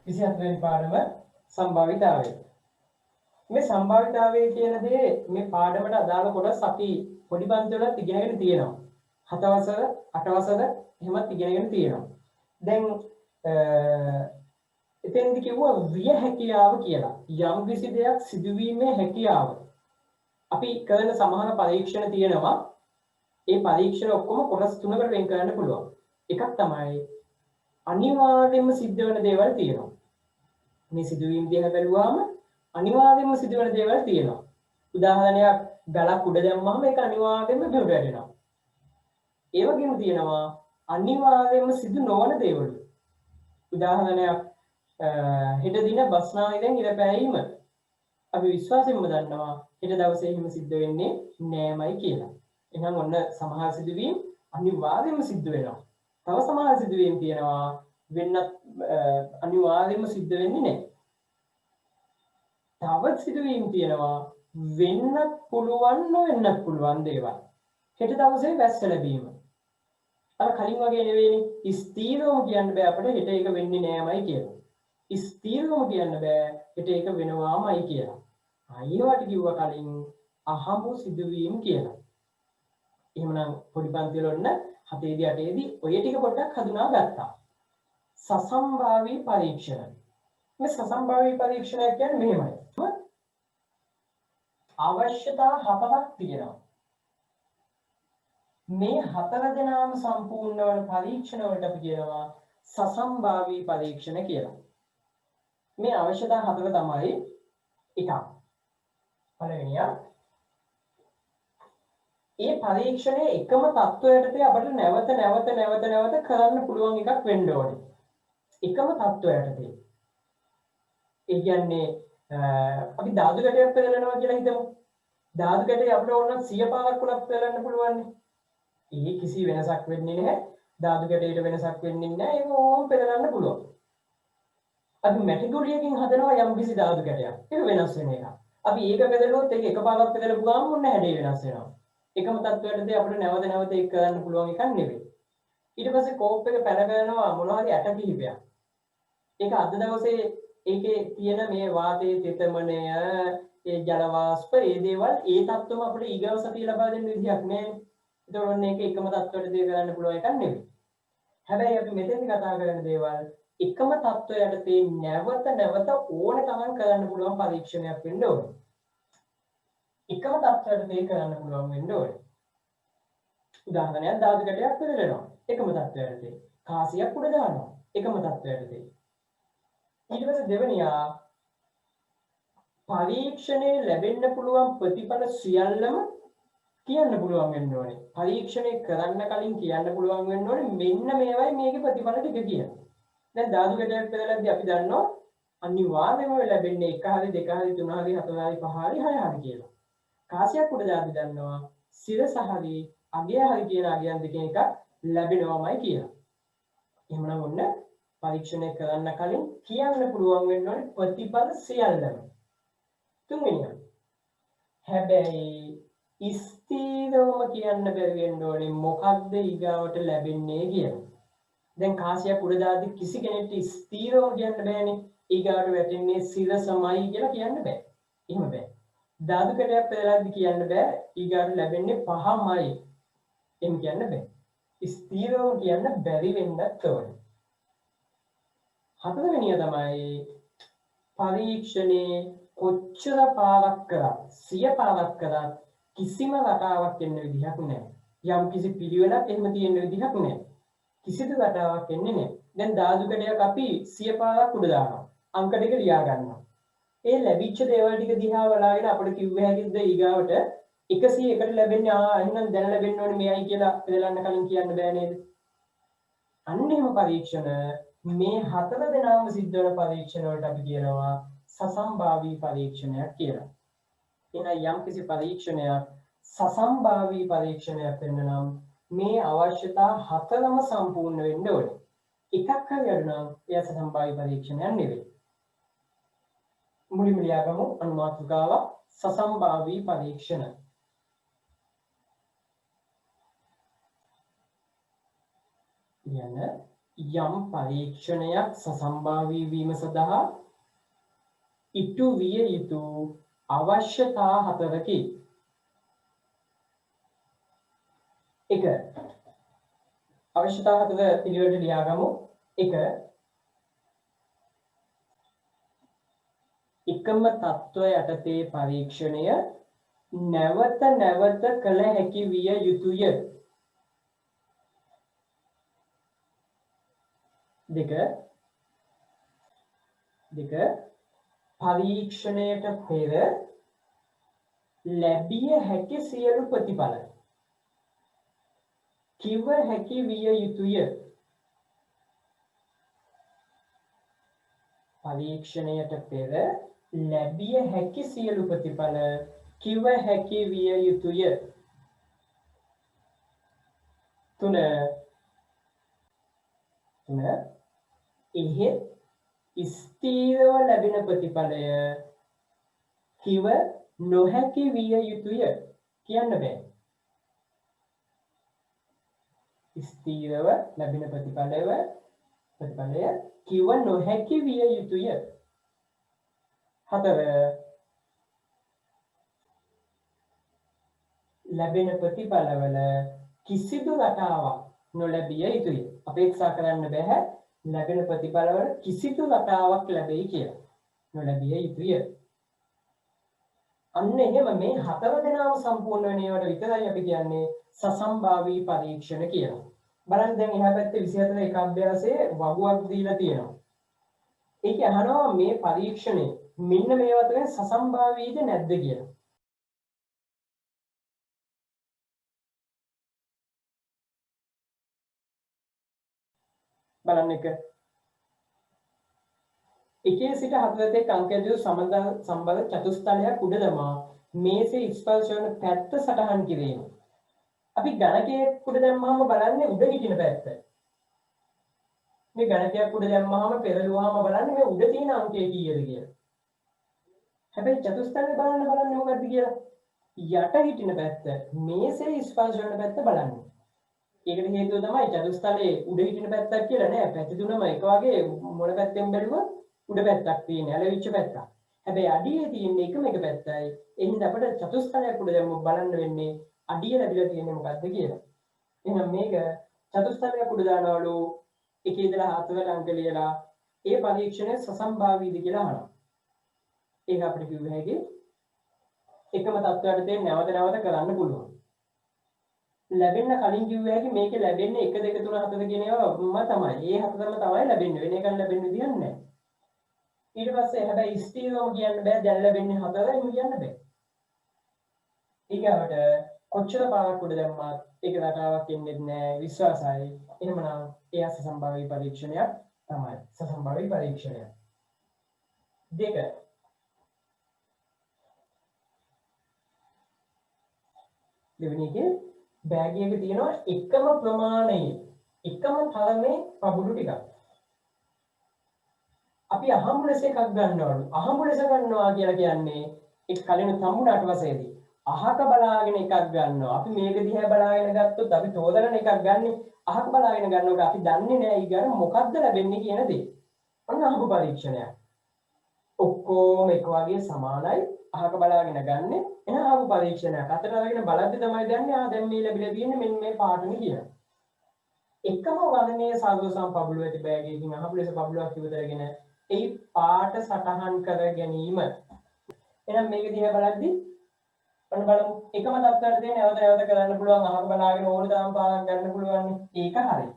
24 වෙනි පාඩම සම්භාවිතාවය. මේ සම්භාවිතාවය කියන දේ මේ පාඩමට අදාළ කොටස් අපි පොඩි පන්ති වලත් ඉගෙනගෙන තියෙනවා. 7 වසර 8 වසර එහෙමත් ඉගෙනගෙන තියෙනවා. දැන් එතෙන්දි කිව්වා විය හැකියාව කියලා. යම් කිසි දෙයක් සිදුවීමේ හැකියාව. අපි කරන සමහර පරීක්ෂණ තියෙනවා. ඒ පරීක්ෂණ ඔක්කොම කොටස් තුනකට වෙන් කරන්න පුළුවන්. එකක් තමයි අනිවාර්යයෙන්ම සිද්ධ වෙන දේවල් තියෙනවා. මේ සිදුවීම් දිහා බැලුවාම අනිවාර්යයෙන්ම සිදුවෙන දේවල් තියෙනවා. උදාහරණයක් ගලක් උඩ දැම්මම ඒක අනිවාර්යයෙන්ම බිමට වැටෙනවා. ඒ වගේම තියෙනවා අනිවාර්යයෙන්ම සිදු නොවන දේවල්. උදාහරණයක් හෙට දින බස්නාහිරෙන් ඉර පෑයීම. අපි විශ්වාසයෙන්ම දන්නවා හෙට දවසේ එහෙම සිද්ධ වෙන්නේ නෑමයි කියලා. එහෙනම් ඔන්න සමහර සිදුවීම් අනිවාර්යයෙන්ම සිද්ධ වෙනවා. තව සමහර සිදුවීම් තියෙනවා වෙන්නත් අනිවාර්යයෙන්ම සිද්ධ වෙන්නේ නෑ. තවත් සිදුවීම් තියෙනවා වෙන්නත් පුළුවන් නොවෙන්නත් පුළුවන් දේවල්. හෙට දවසේ වැස්ස ලැබීම. අර කලින් වගේ නෙවෙයිනේ ස්ථීරවම කියන්න බෑ අපිට හෙට ඒක වෙන්නේ නෑමයි කියලා. ස්ථීරවම කියන්න බෑ හෙට ඒක වෙනවාමයි කියලා. අයියවට කිව්වා කලින් අහඹු සිදුවීම් කියලා. එහෙමනම් පොඩි පන්ති වල ඔන්න 7 දී 8 දී ඔය ටික පොඩ්ඩක් හඳුනා ගත්තා. සසම්භාවී පරීක්ෂණ. මේ සසම්භාවී පරීක්ෂණය කියන්නේ මෙහෙමයි. අවශ්‍යතා 4ක් තියෙනවා. මේ 4 දෙනාම සම්පූර්ණ වන පරීක්ෂණ වලට අපි කියනවා සසම්භාවී පරීක්ෂණ කියලා. මේ අවශ්‍යතා 4 තමයි එකක්. පළවෙනිය ඒ පරීක්ෂණයේ එකම තත්වයකදී අපිට නැවත කරන්න පුළුවන් එකක් වෙන්න ඕනේ. එකම තත්වයකදී. ඒ කියන්නේ අපි ධාතු ගැටයක් පෙරලනවා කියලා හිතමු. ධාතු ගැටේ අපිට ඕන 100 පාරක් උනත් පෙරලන්න පුළුවන්. ඒ කිසි වෙනසක් වෙන්නේ නැහැ. ධාතු ගැටේට වෙනසක් වෙන්නේ නැහැ. ඒක ඕම් පෙරලන්න පුළුවන්. අපි මැටි ගොඩියකින් හදනවා යම් කිසි ධාතු ගැටයක්. ඒක වෙනස් වෙන එකක්. අපි ඒක බෙදලුවොත් ඒක එකපාරක් බෙදලා ගාම මොන හැඩේ වෙනස් වෙනවා. එකම තත්වයකදී අපිට නැවත ඒක කරන්න පුළුවන් එකක් නෙවෙයි. ඊට පස්සේ කෝප් එක පැන කරනවා මොනවා හරි ඇට කිහිපයක්. ඒක අද දවසේ ඒකේ තියෙන මේ වාතයේ තෙතමනය, ඒ ජල වාෂ්ප, ඒ දේවල් ඒ තත්ත්වම අපිට ඊගව සතිය ලබා දෙන්න විදිහක් නැහැ. ඒතකොට ඔන්න ඒක එකම තත්ත්වයකදී කරන්න පුළුවන් එකක් නෙවෙයි. හැබැයි අපි මෙතෙන්දි කතා කරන දේවල් එකම තත්ත්වයකදී නැවත ඕන තරම් කරන්න පුළුවන් පරීක්ෂණයක් වෙන්න ඕනේ. එකම තත්ත්වයකදී කරන්න පුළුවන් වෙන්න ඕනේ. උදාහරණයක් ධාතු ගැටයක් පෙරලනවා. එකම තත්ත්වයකදී. කාසියක් උඩ දානවා. එකම තත්ත්වයකදී. ඊට පස්සේ දෙවෙනියා පරීක්ෂණේ ලැබෙන්න පුළුවන් ප්‍රතිඵල සියල්ලම කියන්න පුළුවන් වෙන්න ඕනේ. පරීක්ෂණය කරන්න කලින් කියන්න පුළුවන් වෙන්න ඕනේ මෙන්න මේවයි මේකේ ප්‍රතිඵල ටික කියලා. දැන් ධාතු ගැටයක් පෙරලද්දී අපි දන්නවා අනිවාර්යයෙන්ම ලැබෙන්නේ 1 හරි 2 හරි 3 හරි 4 හරි 5 හරි 6 හරි කියලා. කාසියක් උඩ දාපි දන්නවා සිරස හරි අගය හරි කියන අගයන් දෙකෙන් එකක් ලැබෙනවමයි කියලා. එහෙමනම් ඔන්න පරීක්ෂණය කරන්න කලින් කියන්න පුළුවන් වෙන්න ඕනේ ප්‍රතිඵල සියල්ලම. තුන්වෙනිය. හැබැයි ස්ථීරවම කියන්න බැරි වෙන්න ඕනේ මොකක්ද ඊගාවට ලැබෙන්නේ කියලා. දැන් කාසියක් උඩ දාද්දි කිසි කෙනෙක්ට ස්ථීරව කියන්න බෑනේ. ඊගාවට වැටෙන්නේ සිරසමයි කියලා කියන්න බෑ. එහෙම බෑ. ධාතු කැටයක් පෙරලද්දි කියන්න බෑ ඊගාවට ලැබෙන්නේ පහමයි. එහෙම කියන්න බෑ. ස්ථීරව කියන්න බැරි වෙන්නත් ඕනේ. හතරවෙනිය තමයි පරීක්ෂණේ කොච්චර පාරක් කරත් 100 පාරක් කරත් කිසිම රටාවක් එන්න විදිහක් නැහැ. යම් කිසි පිළිවෙලක් එහෙම තියෙන විදිහක් නැහැ. කිසිදු රටාවක් එන්නේ නැහැ. දැන් ධාතු කැටයක් අපි 100 පාරක් උඩ දානවා. අංක ටික ලියා ගන්නවා. ඒ ලැබිච්ච දේවල් ටික දිහා බලාගෙන අපිට කිව්ව හැකිද ඊගාවට 101ට ලැබෙන්නේ එහෙනම් දැන් ලැබෙන්න ඕනේ මෙයයි කියලා පෙරලන්න කලින් කියන්න බෑ නේද? අන්න එහෙම පරීක්ෂණ මේ 4 දෙනාම සිද්ධ වෙන පරීක්ෂණ වලට අපි කියනවා සසම්භාවී පරීක්ෂණයක් කියලා. එහෙනම් යම් කිසි පරීක්ෂණයක් සසම්භාවී පරීක්ෂණයක් වෙන්න නම් මේ අවශ්‍යතා 4ම සම්පූර්ණ වෙන්න ඕනේ. එකක් හරි අඩු නම් එය සසම්භාවී පරීක්ෂණයක් නෙවෙයි. මුලින්ම ලියාගමු අනුමාත්‍රිකාව සසම්භාවී පරීක්ෂණ. යම් පරීක්ෂණයක් සසම්භාවී වීම සඳහා ඉටු විය යුතු අවශ්‍යතා හතරකි. එක අවශ්‍යතා හතර පිළිවෙලට ලියාගමු. එක එකම තත්ත්වය යටතේ පරීක්ෂණය නැවත නැවත කළ හැකි විය යුතුය. දෙක පරීක්ෂණයට පෙර ලැබිය හැකි සියලු ප්‍රතිඵල කිව හැකි විය යුතුය. පරීක්ෂණයට පෙර ලැබිය හැකි සියලු ප්‍රතිඵල කිව හැකි විය යුතුය. තුන එහෙත් ස්ථීරව ලැබෙන ප්‍රතිඵලය කිව නොහැකි විය යුතුය. කියන්න බෑ. ස්ථීරව ලැබෙන ප්‍රතිඵලය කිව නොහැකි විය යුතුය. හතර ලැබෙන ප්‍රතිඵලවල කිසිදු රටාවක් නොලැබිය යුතුය. අපේක්ෂා කරන්න බෑ ලැබෙන ප්‍රතිඵලවල කිසිදු රටාවක් ලැබෙයි කියලා. නොලැබිය යුතුය. අන්න එහෙම මේ හතර දෙනාම සම්පූර්ණ වෙන ඒවාට විතරයි අපි කියන්නේ සසම්භාවී පරීක්ෂණ කියලා. බලන්න දැන් එහා පැත්තේ 24 එක අභ්‍යාසයේ වගුවක් දීලා තියෙනවා. ඒක අහනවා මේ පරීක්ෂණය මෙන්න මේ අතරින් සසම්භාවීද නැද්ද කියලා. බලන්න එක එකේ සිට හතරතේ අංකයේදී සම්බන්ධ චතුස්තලයක් උඩ දමා මේසේ ස්පර්ශ වන පැත්ත සටහන් කිරීම. අපි ගණකයේ උඩ දැම්මම බලන්නේ උඩ හිටින පැත්ත. මේ ගණකයක් උඩ දැම්මම පෙරළුවාම බලන්නේ මේ උඩ තියෙන අංකය කීයද කියලා. හැබැයි චතුස්තලේ බලන්නේ මොකද්ද කියලා? යට හිටින පැත්ත මේසේ ස්පර්ශ වන පැත්ත බලන්නේ. ඒකට හේතුව තමයි චතුස්තලේ උඩ හිටින පැත්තක් කියලා නෑ. පැති තුනම එක වගේ මොන පැත්තෙන් බැලුවත් උඩ පැත්තක් තියෙන ඇලවිච්ච පැත්තක්. හැබැයි අඩියේ තියෙන එකම එක පැත්තයි. එහෙනම් අපිට චතුස්තලයක් උඩ දැම්මොත් බලන්න වෙන්නේ අඩිය ලැබිලා තියෙන්නේ මොකද්ද කියලා. එහෙනම් මේක චතුස්තලයක් උඩ දානවලු එකේ ඉඳලා හතරට අංක ලියලා ඒ පරීක්ෂණය සසම්භාවීද කියලා අහනවා. ඒක අපිට කිව්ව හැකි එකම තත්ත්වයට දෙන්න නැවත නැවත කරන්න පුළුවන්. ලැබෙන්න කලින් කිව්ව හැකි මේකේ ලැබෙන්නේ 1 2 3 4 කියන ඒවා තමයි. ඒ හතරම තමයි ලැබෙන්නේ. වෙන එකක් ලැබෙන්න විදියක් නැහැ. ඊට පස්සේ හැබැයි ස්ථීරවම කියන්න බෑ දැන් ලැබෙන්නේ 4 එහෙම කියන්න බෑ. ඊගාවට කොච්චර පාරක් උඩ දැම්මත් ඒක රටාවක් එන්නේ නැහැ විශ්වාසයි. එහෙමනම් ඒ සසම්භාවී පරීක්ෂණයක් තමයි. සසම්භාවී පරීක්ෂණය. දෙක දෙවෙනි එකේ බෑග් එකේ තියෙනවා එකම ප්‍රමාණයේ එකම තරමේ පබුළු ටිකක්. අපි අහඹු ලෙස එකක් ගන්නවලු. අහඹු ලෙස ගන්නවා කියලා කියන්නේ ඒක කලින් සම්මුණාට වශයෙන්දී අහක බලාගෙන එකක් ගන්නවා. අපි මේක දිහා බලාගෙන ගත්තොත් අපි තෝරන එකක් ගන්නෙ අහක බලාගෙන ගන්නකොට අපි දන්නේ නැහැ ඊගර මොකද්ද ලැබෙන්නේ කියන දේ. ඔන්න අහඹු පරීක්ෂණයක්. ඔක්කොම එක වගේ සමානයි අහක බලාගෙන ගන්නෙ. එහෙනම් අහඹු පරීක්ෂණයක්. අතට අරගෙන බලද්දි තමයි දන්නේ දැන් මේ ලැබිලා තියෙන්නේ මෙන්න මේ පාටනේ කියලා. එකම වර්ණයේ සාගෝසම් පබුළු ඇති බෑග් එකකින් අහඹු ලෙස පබුළුවක් ඉවතරගෙන ඒ පාට සටහන් කර ගැනීම. එහෙනම් මේක දිහා බලද්දි ඔන්න බලමු එකම තත්ත්වයට දෙන නැවත නැවත කරන්න පුළුවන් අහක බලාගෙන ඕන තරම් පාරක් ගන්න පුළුවන්. ඒක හරියි.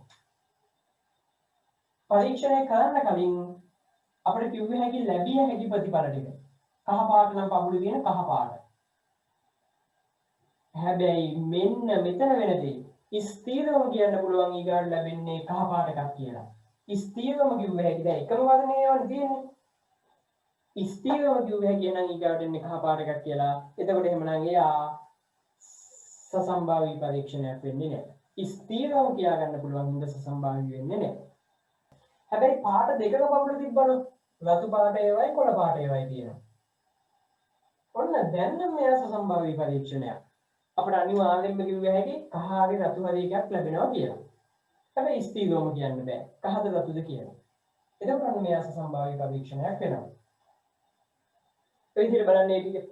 පරීක්ෂණය කරන්න කලින් අපිට කිව්වේ හැකි ලැබිය හැකි ප්‍රතිඵල ටික. කහ පාට නම් පබුළු තියෙන කහ පාට. හැබැයි මෙන්න මෙතන වෙන දේ ස්ථීරව කියන්න පුළුවන් ඊගාට ලැබෙන්නේ කහ පාට එකක් කියලා. ස්ථීරව කිව්වේ හැකි දැන් එකම වර්ණයේ වань තියෙන්නේ. ස්ථීරව කිව්වේ හැකි නම් ඊගාට එන්නේ කහ පාට එකක් කියලා. එතකොට එහෙමනම් එයා සසම්භාවී පරීක්ෂණයක් වෙන්නේ නැහැ. ස්ථීරව කියා ගන්න පුළුවන් හින්දා සසම්භාවී වෙන්නේ නැහැ. හැබැයි පාට දෙකක පබුළු තිබ්බනම් රතු පාට ඒවයි කොළ පාට ඒවයි තියෙනවා. ඔන්න දැන් නම් මෙයා සසම්භාවී පරීක්ෂණයක්. අපිට අනිවාර්යෙන්ම කිව්ව හැකි කහ හරි රතු හරි එකක් ලැබෙනවා කියලා. හැබැයි ස්ථීරවම කියන්න බෑ. කහද රතුද කියලා. එතකොට අන්න මේ අසසම්භාව්‍ය පරීක්ෂණයක් වෙනවා. ඒ විදිහට බලන්නේ ටික.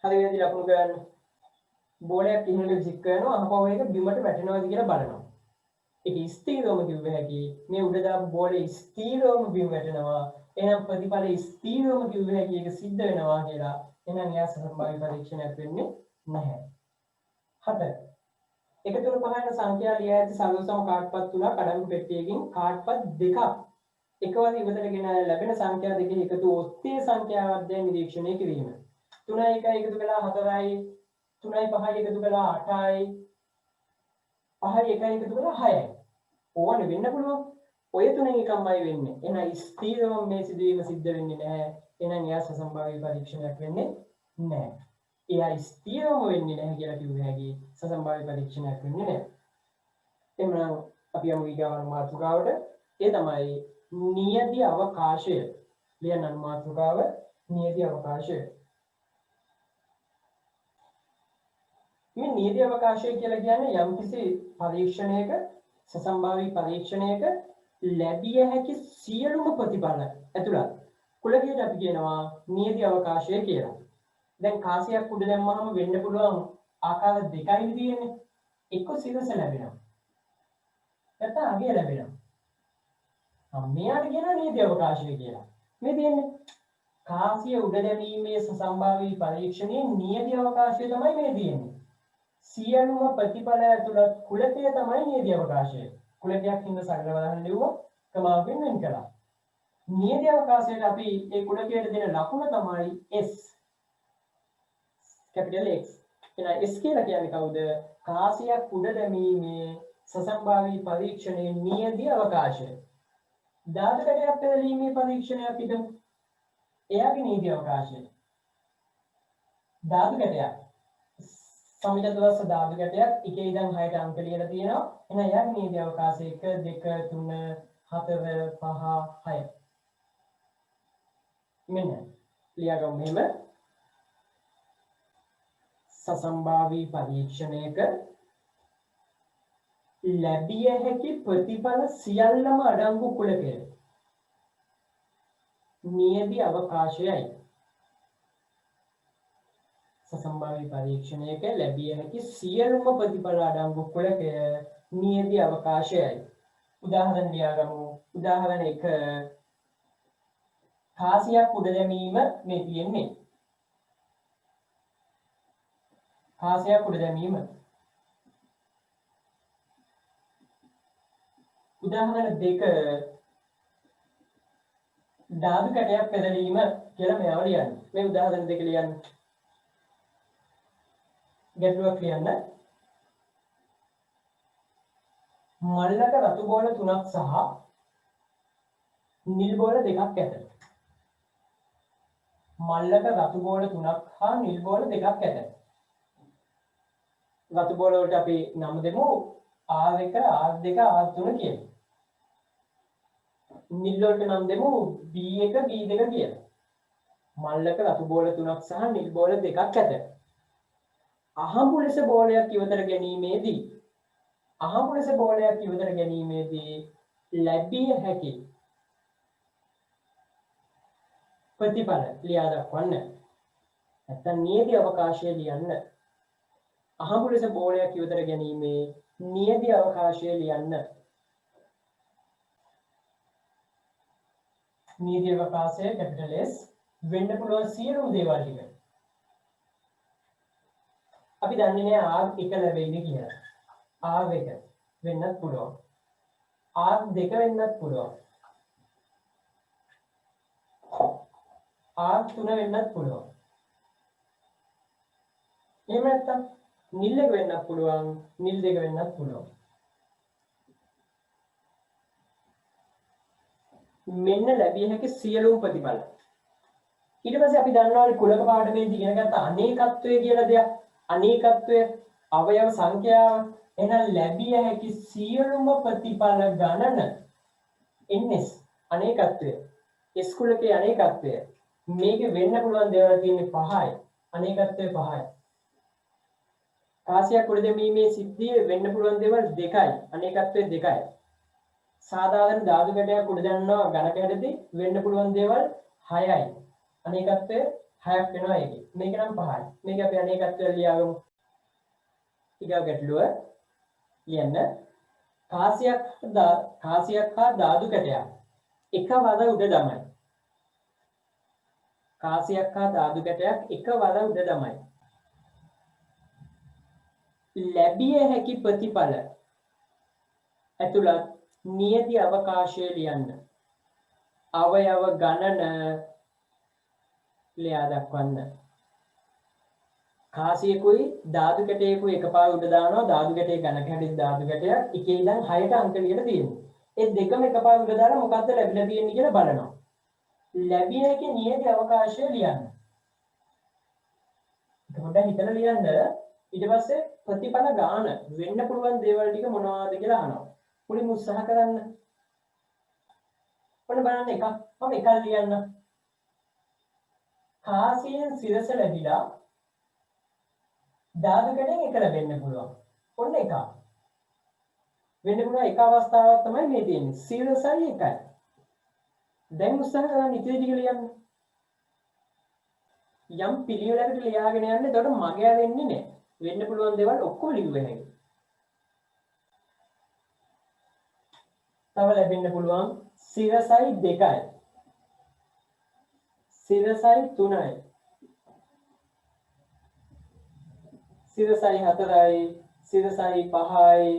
හරි වෙනදි ලකුණු ගන්න. බෝලයක් ඉහළට විසික් කරනවා අහපව එක බිමට වැටෙනවාද කියලා බලනවා. ඒක ස්ථීරවම කිව්ව හැකි මේ උඩ දාපු බෝලේ ස්ථීරවම බිම වැටෙනවා. එහෙනම් ප්‍රතිඵල ස්ථීරවම කිව්ව හැකි ඒක සිද්ධ වෙනවා කියලා. එහෙනම් එයා සම්භාව්‍ය පරීක්ෂණයක් වෙන්නේ නැහැ. 7. එකතුන පහන සංඛ්‍යා ලියා ඇති සර්වසම කාඩ්පත් තුනක් අඩංගු පෙට්ටියකින් කාඩ්පත් දෙකක් එකවර ඉවතටගෙන ලැබෙන සංඛ්‍යා දෙකේ එකතු ඔස්සේ සංඛ්‍යාවර්ධය නිරීක්ෂණය කිරීම. 3 1 එකතු කළා 4යි 3යි 5යි එකතු කළා 8යි 5යි 1යි එකතු කළා 6යි. ඕවනේ වෙන්න පුළුවන්. ඔය තුනෙන් එකමයි වෙන්නේ. එහෙනම් ස්ථීරව මේ සිදුවීම සිද්ධ වෙන්නේ නැහැ. එහෙනම් එයා සසම්භාව්‍ය පරීක්ෂණයක් වෙන්නේ නැහැ. එයා ස්ථීරව වෙන්නේ නැහැ කියලා කිව්ව හැකි සසම්භාව්‍ය පරීක්ෂණයක් වෙන්නේ නැහැ. එhmenan අපි යමු ඊගාවන මාතෘකාවට. ඒ තමයි නියති අවකාශය. ලියන්න මාතෘකාව නියති අවකාශය. මේ නියති අවකාශය කියලා කියන්නේ යම්කිසි පරීක්ෂණයක සසම්භාවී පරීක්ෂණයක ලැබිය හැකි සියලුම ප්‍රතිඵල ඇතුළත් කුලකයට අපි කියනවා නියති අවකාශය කියලා. දැන් කාසියක් උඩ දැම්මහම වෙන්න පුළුවන් ආකාර දෙකයි තියෙන්නේ. එක්ක සිරස ලැබෙනවා. නැත්නම් අගය ලැබෙනවා. මෙයාට කියනවා නියති අවකාශය කියලා. මේ තියෙන්නේ කාසිය උඩ දැමීමේ සසම්භාවී පරීක්ෂණයේ නියති අවකාශය තමයි මේ තියෙන්නේ. සියලුම ප්‍රතිඵල ඇතුළත් කුලකය තමයි නියති අවකාශය. කුලකයක් හින්දා සරල වලහන් ලිව්වා කමාවෙන් වෙන් කළා. නියති අවකාශයට අපි ඒ කුලකයට දෙන ලකුණ තමයි S. capital X. එහෙනම් S කියලා කියන්නේ කවුද? කාසියක් උඩ දැමීමේ සසම්භාවී පරීක්ෂණයේ නියති අවකාශය. ධාතු කඩයක් පෙරලීමේ පරීක්ෂණයක් පිටු. එයාගේ නියති අවකාශය. ධාතු කඩයක් සමිතදවස් ධාතු කැටයක් 1 ඉඳන් 6ට අංක ලියලා තියෙනවා. එහෙනම් එයාගේ නියති අවකාශය 1 2 3 4 5 6. මෙන්න ලියාගමු මෙහෙම. සසම්භාවී පරීක්ෂණයක ලැබිය හැකි ප්‍රතිඵල සියල්ලම අඩංගු කුලකය. නියති අවකාශයයි. සසම්භාවී පරීක්ෂණයක ලැබිය හැකි සියලුම ප්‍රතිඵල අඩංගු කුලකය නියති අවකාශයයි. උදාහරණ ලියාගමු. උදාහරණ 1 කාසියක් උඩ දැමීම මේ තියෙන්නේ. කාසියක් උඩ දැමීම. උදාහරණ 2 ධාතු කැටයක් පෙරලීම කියලා මෙයාව ලියන්න. මේ උදාහරණ 2 ලියන්න. ගැටලුවක් ලියන්න. මල්ලක රතු බෝල 3ක් සහ නිල් බෝල 2ක් ඇත. මල්ලක රතු බෝල 3ක් හා නිල් බෝල 2ක් ඇත. රතු බෝල වලට අපි නම් දෙමු R1 R2 R3 කියලා. නිල් වලට නම් දෙමු B1 B2 කියලා. මල්ලක රතු බෝල 3ක් සහ නිල් බෝල 2ක් ඇත. අහඹු ලෙස බෝලයක් ඉවතට ගැනීමේදී ලැබිය හැකි ප්‍රතිඵල ලියා දක්වන්න. නැත්නම් නියති අවකාශය ලියන්න. අහඹු ලෙස බෝලයක් ඉවතට ගැනීමේ නියති අවකාශය ලියන්න. නියති අවකාශය capital S වෙන්න පුළුවන් සියලුම දේවල් ටික. අපි දන්නේ නැහැ R1 ලැබෙයිද කියලා. R1 වෙන්නත් පුළුවන්. R2 වෙන්නත් පුළුවන්. R3 වෙන්නත් පුළුවන්. එහෙම නැත්නම් නිල් එක වෙන්නත් පුළුවන්, නිල් 2 වෙන්නත් පුළුවන්. මෙන්න ලැබිය හැකි සියලුම ප්‍රතිඵල. ඊට පස්සේ අපි දන්නවා කුලක පාඩමේදී ඉගෙන ගත්ත අනේකත්වය කියලා දෙයක්. අනේකත්වය අවයව සංඛ්‍යාව. එහෙනම් ලැබිය හැකි සියලුම ප්‍රතිඵල ගණන ns අනේකත්වය. S කුලකයේ අනේකත්වය. මේකේ වෙන්න පුළුවන් දේවල් තියෙන්නේ 5යි. අනේකත්වය 5යි. කාසියක් උඩ දැමීමේ සිද්ධිය වෙන්න පුළුවන් දේවල් දෙකයි. අනේකත්වයේ දෙකයි. සාධාරණ ධාතු කැටයක් උඩ දැම්මනවා ඝන කැටදී වෙන්න පුළුවන් දේවල් 6යි. අනේකත්වය 6ක් වෙනවා ඒකේ. මේක නම් 5යි. මේක අපි අනේකත්වය ලියාගමු. ඊගා ගැටලුව ලියන්න. කාසියක් හා ධාතු කැටයක් එක වද උඩ දමයි. කාසියක් හා ධාතු කැටයක් එක වද උඩ දමයි. ලැබිය හැකි ප්‍රතිඵල ඇතුළත් නියති අවකාශය ලියන්න. අවයව ගණන ලියා දක්වන්න. කාසියකුයි ධාතු කැටයකුයි එකපාර උඩ දානවා. ධාතු කැටේ ඝන කැටේ ධාතු කැටයක් එකේ ඉඳන් 6ට අංක ලියලා තියෙනවා. ඒ දෙකම එකපාර උඩ දාලා මොකද්ද ලැබිලා තියෙන්නේ කියලා බලනවා. ලැබිය හැකි නියති අවකාශය ලියන්න. ඒක පොඩ්ඩක් හිතලා ලියන්න. ඊට පස්සේ ප්‍රතිඵල ගාන වෙන්න පුළුවන් දේවල් ටික මොනවද කියලා අහනවා. මුලින්ම උත්සාහ කරන්න. ඔන්න බලන්න එකක් මම එකක් ලියන්න. කාසියෙන් සිරස ලැබිලා ධාතු කැටෙන් එක ලැබෙන්න පුළුවන්. ඔන්න එකක්. වෙන්න පුළුවන් එක අවස්ථාවක් තමයි මේ තියෙන්නේ. සිරසයි එකයි. දැන් උත්සාහ කරන්න ඉතිරි ටික ලියන්න. යම් පිළිවෙලකට ලියාගෙන යන්න. එතකොට මගය වෙන්නේ නැහැ. වෙන්න පුළුවන් දේවල් ඔක්කොම ලියුවේ නැහැ. තව ලැබෙන්න පුළුවන් සිරසයි 2යි. සිරසයි 3යි. සිරසයි 4යි. සිරසයි 5යි.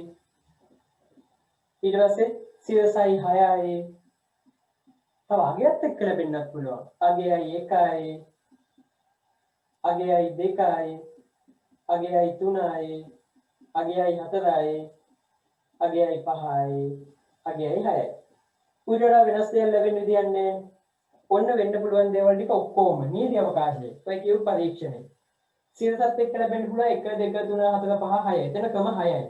ඊට පස්සේ සිරසයි 6යි. තව අගයත් එක්ක ලැබෙන්නත් පුළුවන්. අගයයි 1යි. අගයයි 2යි. අගයයි 3යි. අගයයි 4යි. අගයයි 5යි. අගයයි 6යි. උඩට වෙනස් දේවල් ලැබෙන්න විදියන්නේ ඔන්න වෙන්න පුළුවන් දේවල් ටික ඔක්කොම නියති අවකාශයේ. ඔය කියපු පරීක්ෂණය. සිරසත් එක්ක ලැබෙන්න පුළුවන් 1 2 3 4 5 6. එතන ක්‍රම 6යි.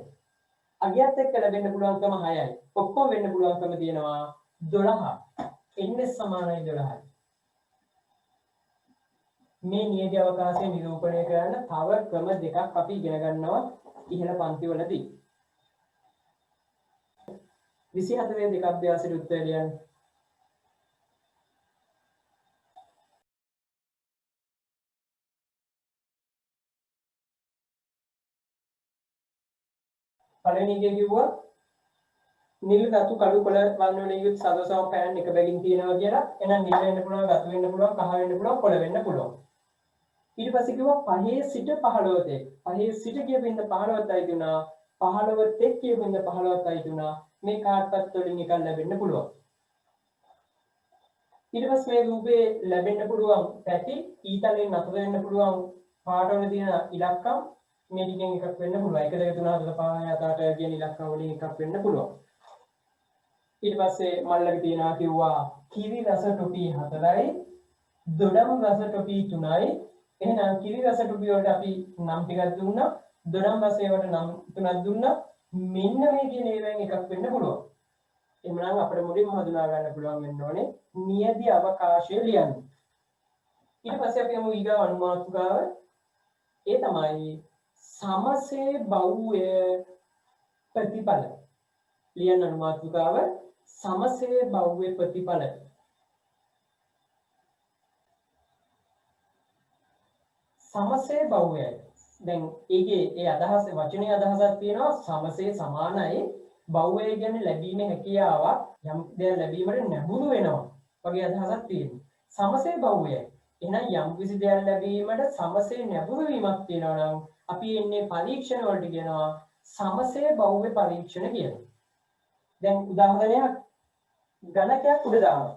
අගයත් එක්ක ලැබෙන්න පුළුවන් ක්‍රම 6යි. ඔක්කොම වෙන්න පුළුවන් ක්‍රම තියෙනවා 12. ns සමානයි 12යි. මේ නියති අවකාශය නිරූපණය කරන්න තව ක්‍රම දෙකක් අපි ඉගෙන ගන්නවා ඉහළ පන්තිවලදී. 24 වෙනි දෙක අභ්‍යාසයේ උත්තර ලියන්න. පළවෙනි එකේ කිව්වා නිල් ධාතු කළු කොළ වර්ණ වලින් යුත් සදසම පෑන් එක බැගින් තියෙනවා කියලා. එහෙනම් නිල් වෙන්න පුළුවන්, රතු වෙන්න පුළුවන්, කහ වෙන්න පුළුවන්, කොළ වෙන්න පුළුවන්. ඊට පස්සේ කිව්වා 5 සිට 15 තෙක්. 5 සිට කියපින්ද 15ත් අයිති වුණා. 15 තෙක් කියපින්ද 15ත් අයිති වුණා. මේ කාඩ්පත් වලින් එකක් ලැබෙන්න පුළුවන්. ඊට පස්සේ මේ රූපේ ලැබෙන්න පුළුවන් පැති ඊතලෙන් නතර වෙන්න පුළුවන් පාඩවල තියෙන ඉලක්කම් මේ ටිකෙන් එකක් වෙන්න පුළුවන්. 1 2 3 4 5 6 7 8 කියන ඉලක්කම් වලින් එකක් වෙන්න පුළුවන්. ඊට පස්සේ මල්ලක තියනවා කිව්වා කිරි රස ටොපි 4යි දොඩම් රස ටොපි 3යි. එහෙනම් කිරි රස ටොපි වලට අපි නම් ටිකක් දුන්නා. දොඩම් රස වලට නම් 3ක් දුන්නා. මෙන්න මේ කියන ඒවායින් එකක් වෙන්න පුළුවන්. එhmenan අපිට මුලින්ම හඳුනා ගන්න පුළුවන් වෙන්න ඕනේ නියති අවකාශය ලියන්න. ඊට පස්සේ අපි යමු ඊගා අනුමාතුකාව. ඒ තමයි සමසේ බහුය ප්‍රතිඵල. ලියන්න අනුමාතුකාව සමසේ බහුය ප්‍රතිඵල. සමසේ බහුයයි. දැන් ඒකේ ඒ අදහස වචනේ අදහසක් තියෙනවා සමසේ සමානයි. බහුවය කියන්නේ ලැබීමේ හැකියාවක් යම් දෙයක් ලැබීමට නැඹුරු වෙනවා වගේ අදහසක් තියෙනවා. සමසේ බහුවයයි. එහෙනම් යම් කිසි දෙයක් ලැබීමට සමසේ නැඹුරු වීමක් තියෙනවා නම් අපි එන්නේ පරීක්ෂණ වලට කියනවා සමසේ බහුවේ පරීක්ෂණ කියලා. දැන් උදාහරණයක් ඝනකයක් උඩ දානවා.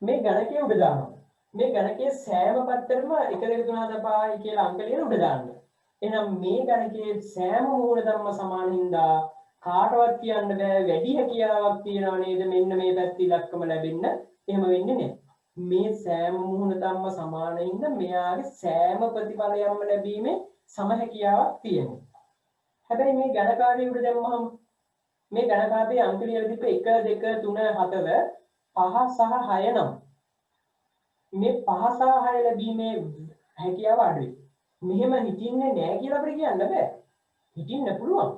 මේ ඝනකය උඩ දානවා. මේ ඝනකයේ සෑම පැත්තටම 1 2 3 4 5 කියලා අංක ලියලා උඩ දානවා. එහෙනම් මේ ඝනකයේ සෑම මූල ධර්ම සමාන හින්දා කාටවත් කියන්න බෑ වැඩි හැකියාවක් තියනවා නේද මෙන්න මේ පැත්ත ඉලක්කම ලැබෙන්න. එහෙම වෙන්නේ නැහැ. මේ සෑම මූල ධර්ම සමාන හින්දා මෙයාගේ සෑම ප්‍රතිඵලයක්ම ලැබීමේ සම හැකියාවක් තියෙනවා. හැබැයි මේ ඝනකාරී උඩ දැම්මහම මේ ඝනකාරී අංක ලියලා තිබ්බ 1 2 3 4 5 සහ 6 නම් මේ 5 සහ 6 ලැබීමේ හැකියාව අඩුයි. මෙහෙම හිතින්නේ නැහැ කියලා අපිට කියන්න බෑ. හිතින්න පුළුවන්.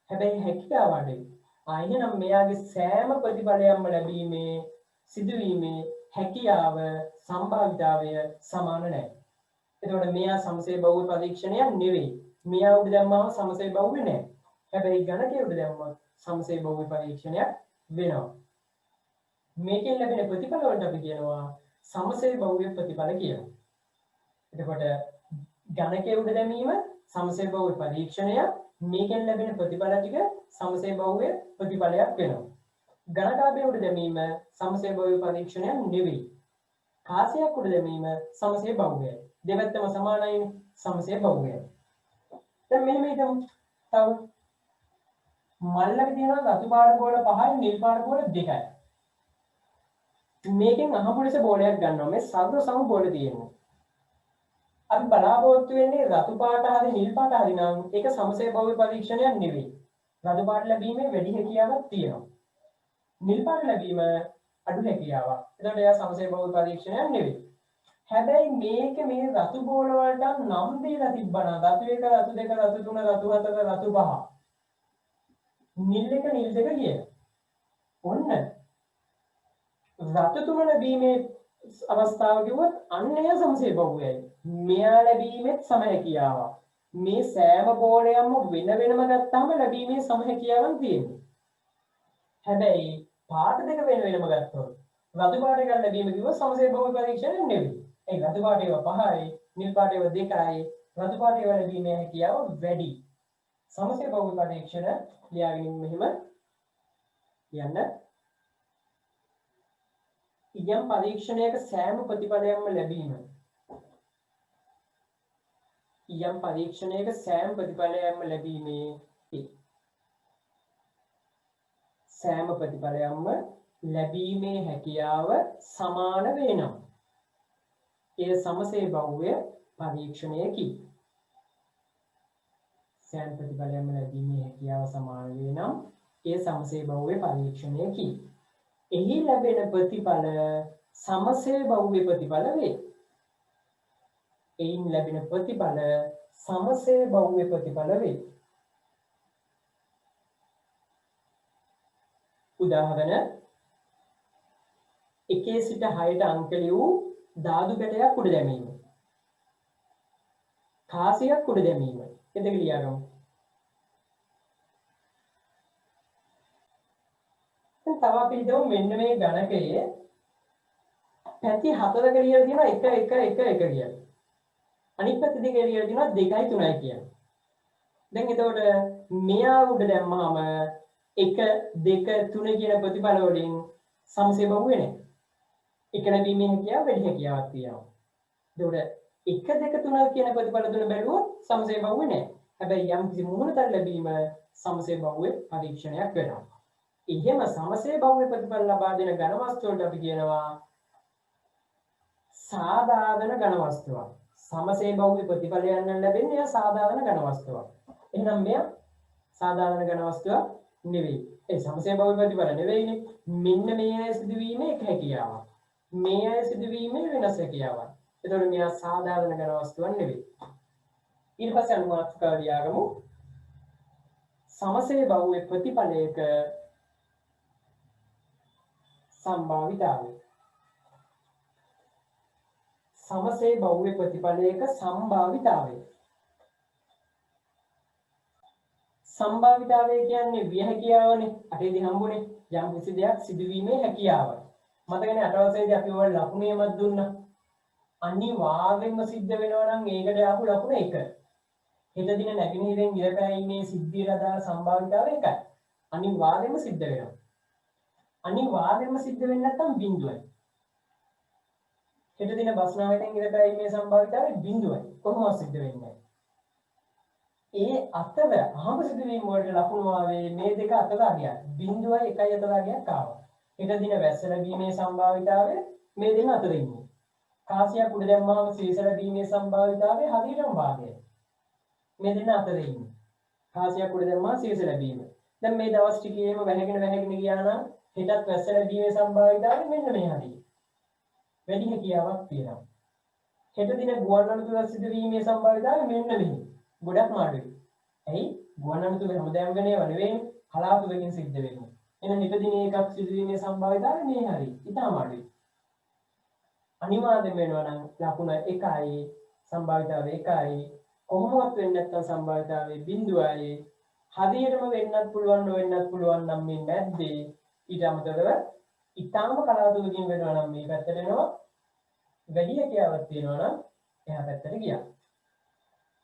හැබැයි හැකියාව අඩුයි. එහෙනම් මෙයාගේ සෑම ප්‍රතිඵලයක්ම ලැබීමේ සිදුවීමේ හැකියාව සම්භාවිතාවය සමාන නැහැ. එතකොට මෙයා සමසේ බහුව පරීක්ෂණයක් නෙවෙයි. මෙයා උඩ දැම්මම සමසේ බහුව නෑ. හැබැයි ගණකයේ උඩ දැම්මම සමසේ බහුව පරීක්ෂණයක් වෙනවා. මේකෙන් ලැබෙන ප්‍රතිඵල වලට අපි කියනවා සමසේ බහුව ප්‍රතිඵල කියලා. එතකොට ගණකයේ උඩ දැමීම සමසේ බහුව පරීක්ෂණය, මේකෙන් ලැබෙන ප්‍රතිඵල ටික සමසේ බහුව ප්‍රතිඵලයක් වෙනවා. ගණකාභය උඩ දැමීම සමසේ බහුව පරීක්ෂණයක් නෙවෙයි. කාසියක් උඩ දැමීම සමසේ බහුවයයි. දෙපැත්තම සමානයි සමසේ බහුවයයි. දැන් මෙහෙම හිතමු. තව මල්ලක තියෙනවා රතු පාට බෝල 5යි නිල් පාට බෝල 2යි. මේකෙන් අහපු ලෙස බෝලයක් ගන්නවා. මේ සර්ව සම බෝල තියෙනවා. අපි බලාපොරොත්තු වෙන්නේ රතු පාට හරි නිල් පාට හරි නම් ඒක සමසේ බහුව පරීක්ෂණයක් නෙවෙයි. රතු පාට ලැබීමේ වැඩි හැකියාවක් තියෙනවා. නිල් පාට ලැබීම අඩු හැකියාවක්. එතකොට එයා සමසේ බහුව පරීක්ෂණයක් නෙවෙයි. හැබැයි මේක මේ රතු බෝල වලට නම් දීලා තිබ්බනම් රතු 1 රතු 2 රතු 3 රතු 4 රතු 5 නිල් 1 නිල් 2 කියන. ඔන්න රතු 3 ලැබීමේ අවස්ථාව කිව්වොත් අන්න එය සමසේ බහුවයයි. මෙයා ලැබීමෙත් සම හැකියාවක්. මේ සෑම බෝලයක්ම වෙන වෙනම ගත්තාම ලැබීමේ සම හැකියාවක් තියෙනවා. හැබැයි පාට දෙක වෙන වෙනම ගත්තොත් රතු පාට එකක් ලැබීම කිව්වොත් සමසේ බහුව පරීක්ෂණයක් නෙවෙයි. ඒ රතු පාට ඒවා 5යි, නිල් පාට ඒවා 2යි. රතු පාට ඒවා ලැබීමේ හැකියාව වැඩි. සමසේ බහුව පරීක්ෂණ ලියාගෙන මෙහෙම යන්න. යම් පරීක්ෂණයක සෑම ප්‍රතිඵලයක්ම ලැබීම. යම් පරීක්ෂණයක සෑම ප්‍රතිඵලයක්ම ලැබීමේ සෑම ප්‍රතිඵලයක්ම ලැබීමේ හැකියාව සමාන වෙනවා. ඒ සමසේ බහුවය පරීක්ෂණයකි. සෑම ප්‍රතිඵලයක්ම ලැබීමේ හැකියාව සමාන වෙනම් ඒ සමසේ බහුවය පරීක්ෂණයකි. එහි ලැබෙන ප්‍රතිඵල සමසේ බහුවය ප්‍රතිඵල වේ. එයින් ලැබෙන ප්‍රතිඵල සමසේ බහුවය ප්‍රතිඵල වේ. උදාහරණ 1 සිට 6ට අංක ලියූ ධාතු කැටයක් උඩ දැමීම. කාසියක් උඩ දැමීම. එතක ලියාගමු. දැන් තව අපි හිතමු මෙන්න මේ ගණකයේ පැති 4ක ලියලා තියෙනවා 1 1 1 1 කියලා. අනිත් පැති දෙකේ ලියලා තියෙනවා 2යි 3යි කියලා. දැන් එතකොට මෙයා උඩ දැම්මම 1 2 3 කියන ප්‍රතිඵල වලින් සමසේ බහුව වෙන්නේ. එක ලැබීමේ හැකියාව වැඩි හැකියාවක් තියෙනවා. එතකොට 1 2 3 කියන ප්‍රතිඵල තුන බැලුවොත් සමසේ බහුව නැහැ. හැබැයි යම් කිසි මුහුණතර ලැබීම සමසේ බහුවේ පරීක්ෂණයක් වෙනවා. එහෙම සමසේ බහුවේ ප්‍රතිඵල ලබා දෙන ඝන වස්තු වලට අපි කියනවා සාධාරණ ඝන වස්තුවක්. සමසේ බහුවේ ප්‍රතිඵලයන් නම් ලැබෙන්නේ සාධාරණ ඝන වස්තුවක්. එහෙනම් මෙය සාධාරණ ඝන වස්තුවක් නෙවෙයි. ඒ සමසේ බහුවේ ප්‍රතිඵල නෙවෙයිනේ. මෙන්න මේ සිදුවීමේ එක හැකියාවක්. මේ සිදුවීමේ වෙනස් හැකියාවක්. එතකොට මෙයා සාධාරණ ඝන වස්තුවක් නෙවෙයි. ඊට පස්සේ අනුමාත්‍රකාව ලියාගමු. සමසේ බහුවේ ප්‍රතිඵලයක සම්භාවිතාවය. සමසේ බහුවේ ප්‍රතිඵලයක සම්භාවිතාවය. සම්භාවිතාවය කියන්නේ විය හැකියාවනේ. අටේදී හම්බුනේ යම් කිසි දෙයක් සිදුවීමේ හැකියාව. මතකනේ අටවසේදී අපි ඔය ලකුණේමත් දුන්නා. අනිවාර්යෙන්ම සිද්ධ වෙනවා නම් ඒකට ආපු ලකුණ 1. හෙට දින නැගෙනහිරෙන් ඉර පෑීමේ සිද්ධියට අදාළ සම්භාවිතාවය 1යි. අනිවාර්යෙන්ම සිද්ධ වෙනවා. අනිවාර්යෙන්ම සිද්ධ වෙන්නේ නැත්නම් 0යි. හෙට දින බස්නාවෙන් ඉර පෑීමේ සම්භාවිතාවය 0යි. කොහොමද සිද්ධ වෙන්නේ? ඒ අතර අහඹ සිදුවීම් වලට ලකුණු ආවේ මේ දෙක අතර අගයක් 0යි 1යි අතර අගයක් ආවා. හෙට දින වැස්ස ලැබීමේ සම්භාවිතාවය මේ දෙක අතර ඉන්නේ. කාසියක් උඩ දැම්මම සීස ලැබීමේ සම්භාවිතාවය හරියටම භාගයයි. මේ දෙක අතර ඉන්නේ. කාසියක් උඩ දැම්මම සීස ලැබීම. දැන් මේ දවස් ටිකේම වැහැගෙන ගියා නම් හෙටත් වැස්ස ලැබීමේ සම්භාවිතාවය මෙන්න මේ හරිය. වැඩි හැකියාවක් තියෙනවා. හෙට දින ගුවන් අනතුරක් සිදුවීමේ සම්භාවිතාවය මෙන්න මෙහි. ගොඩක් මාඩුයි. ඇයි? ගුවන් අනතුර හැමදාම ගන්නේ නෙවෙයි කලාතුරකින් සිද්ධ වෙන්නේ. එහෙනම් හෙට දින එකක් සිදුවීමේ සම්භාවිතාවය මේ හරියි. ඉතාම අඩුයි. අනිවාර්යයෙන් වෙනවා නම් ලකුණ 1යි සම්භාවිතාවය 1යි. කොහොමවත් වෙන්නේ නැත්නම් සම්භාවිතාවය 0යි. හදියටම වෙන්නත් පුළුවන් නොවෙන්නත් පුළුවන් නම් මේ මැද්දේ ඊට අමතරව ඉතාම කලාතුරකින් වෙනවා නම් මේ පැත්තට එනවා. වැඩි හැකියාවක් තියෙනවා නම් එහා පැත්තට ගියා.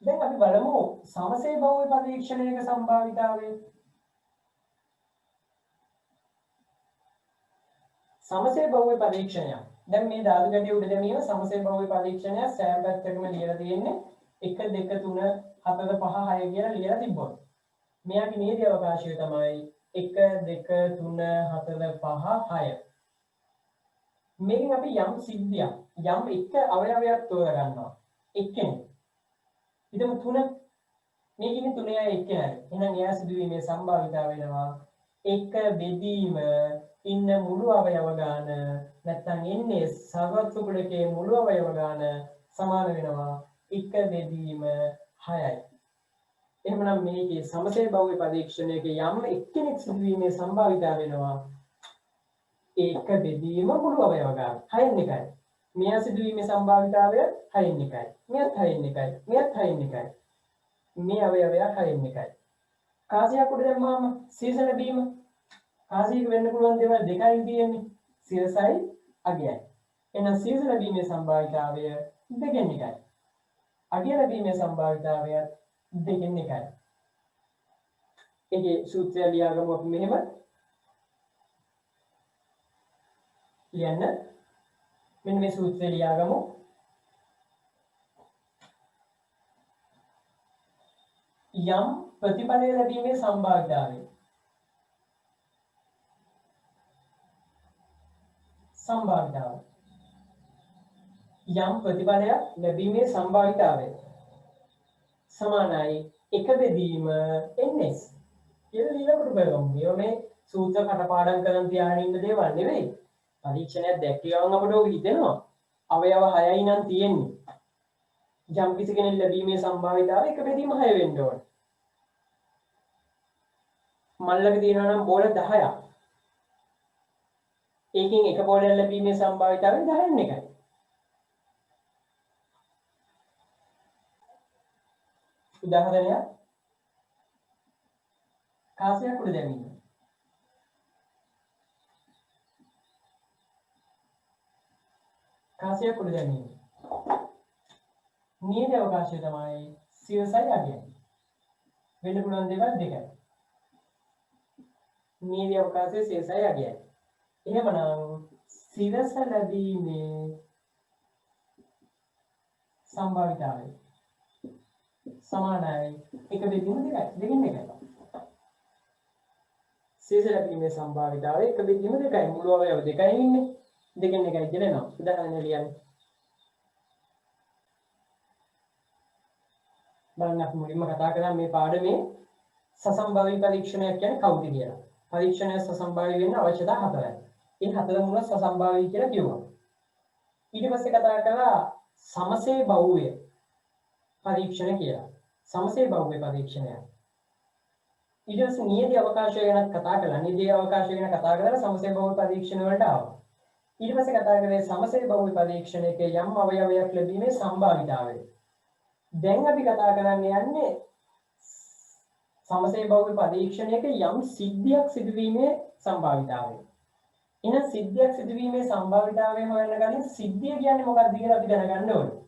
දැන් අපි බලමු සමසේ බහුව පරීක්ෂණයක සම්භාවිතාවය. සමසේ බහුව පරීක්ෂණය. දැන් මේ ධාතු ගැටය උඩ දැමීම සමසේ බහුව පරීක්ෂණය සෑම පැත්තකම ලියලා තියෙන්නේ 1 2 3 4 5 6 කියලා ලියලා තිබ්බොත්. මෙයාගේ නියති අවකාශය තමයි 1 2 3 4 5 6. මේකෙන් අපි යම් සිද්ධියක් යම් එක අවයවයක් තෝරගන්නවා. එක්කෙනෙක්. හිතමු 3. මේකෙන්නේ 3යි 1යි. එහෙනම් එයා සිදුවීමේ සම්භාවිතාව වෙනවා 1 බෙදීම ඉන්න මුළු අවයව ගාන නැත්නම් ඉන්නේ සර්වත්ව කුලකයේ මුළු අවයව ගාන සමාන වෙනවා 1 බෙදීම 6යි. එහෙමනම් මේකේ සමසේ බහුව පරීක්ෂණයක යම් එක්කෙනෙක් සිදුවීමේ සම්භාවිතාව වෙනවා 1 බෙදීම මුළු අවයව ගාන 6න් 1යි. මෙයා සිදුවීමේ සම්භාවිතාවය 6න් 1යි. මෙයත් 6න් 1යි. මෙයත් 6න් 1යි. මේ අවයවය 6න් 1යි. කාසියක් උඩ දැම්මාම සීස ලැබීම කාසියක වෙන්න පුළුවන් දේවල් දෙකයි තියෙන්නේ. සිරසයි අගයයි. එහෙනම් සීස ලැබීමේ සම්භාවිතාවය 2න් 1යි. අගය ලැබීමේ සම්භාවිතාවය 2න් 1යි. ඒකේ සූත්‍රය ලියාගමු අපි මෙහෙම. ලියන්න. මෙන්න මේ සූත්‍රය ලියාගමු. යම් ප්‍රතිඵලය ලැබීමේ සම්භාවිතාවය යම් ප්‍රතිඵලයක් ලැබීමේ සම්භාවිතාවය සමානයි 1 බෙදීම ns කියලා ලියනකොට බලමු. මේ සූත්‍ර කටපාඩම් කරන් තියාගෙන ඉන්න දේවල් නෙවෙයි. පරීක්ෂණයක් දැක්ක ගමන් අපට ඔක හිතෙනවා. අවයව 6යි නම් තියෙන්නේ. යම් කිසි කෙනෙක් ලැබීමේ සම්භාවිතාවය 1 බෙදීම 6 වෙන්න ඕන. මල්ලක තියෙනවා නම් බෝල 10ක්. ඒකෙන් එක බෝලයක් ලැබීමේ සම්භාවිතාවය 10න් 1යි. උදාහරණයක් කාසියක් උඩ දැමීම. කාසියක් උඩ දැමීම. නියත අවකාශය තමයි සිරසයි අගයයි. වෙන්න පුළුවන් දේවල් දෙකයි. නියත අවකාශයේ සිරසයි අගයයි. එහෙමනම් සිරස ලැබීමේ සම්භාවිතාවය සමානයි 1 බෙදීම 2යි. 2න් 1යි. සිරස ලැබීමේ සම්භාවිතාවය 1 බෙදීම 2යි. මුළු අවයව 2යි ඉන්නේ. 2න් 1යි කියලා එනවා. උදාහරණයක් ලියන්න. බලන්න අපි මුලින්ම කතා කරා මේ පාඩමේ සසම්භාවී පරීක්ෂණයක් කියන්නේ කවුද කියලා. පරීක්ෂණය සසම්භාවී වෙන්න අවශ්‍යතා 4යි. ඒ 4 මුල සසම්භාවී කියලා කිව්වා. ඊට පස්සේ කතා කරා සමසේ බහුවය පරීක්ෂණ කියලා. සමසේ බහුවය පරීක්ෂණය. ඊට පස්සේ නියති අවකාශය ගැන කතා කළා. නියති අවකාශය ගැන කතා කරලා සමසේ බහුවය පරීක්ෂණ වලට ආවා. ඊට පස්සේ කතා කරේ සමසේ බහුවය පරීක්ෂණයක යම් අවයවයක් ලැබීමේ සම්භාවිතාවය. දැන් අපි කතා කරන්න යන්නේ සමසේ බහුවය පරීක්ෂණයක යම් සිද්ධියක් සිදුවීමේ සම්භාවිතාවය. එහෙනම් සිද්ධියක් සිදුවීමේ සම්භාවිතාවය හොයන්න ගන්නේ සිද්ධිය කියන්නේ මොකක්ද කියලා අපි දැනගන්න ඕනේ.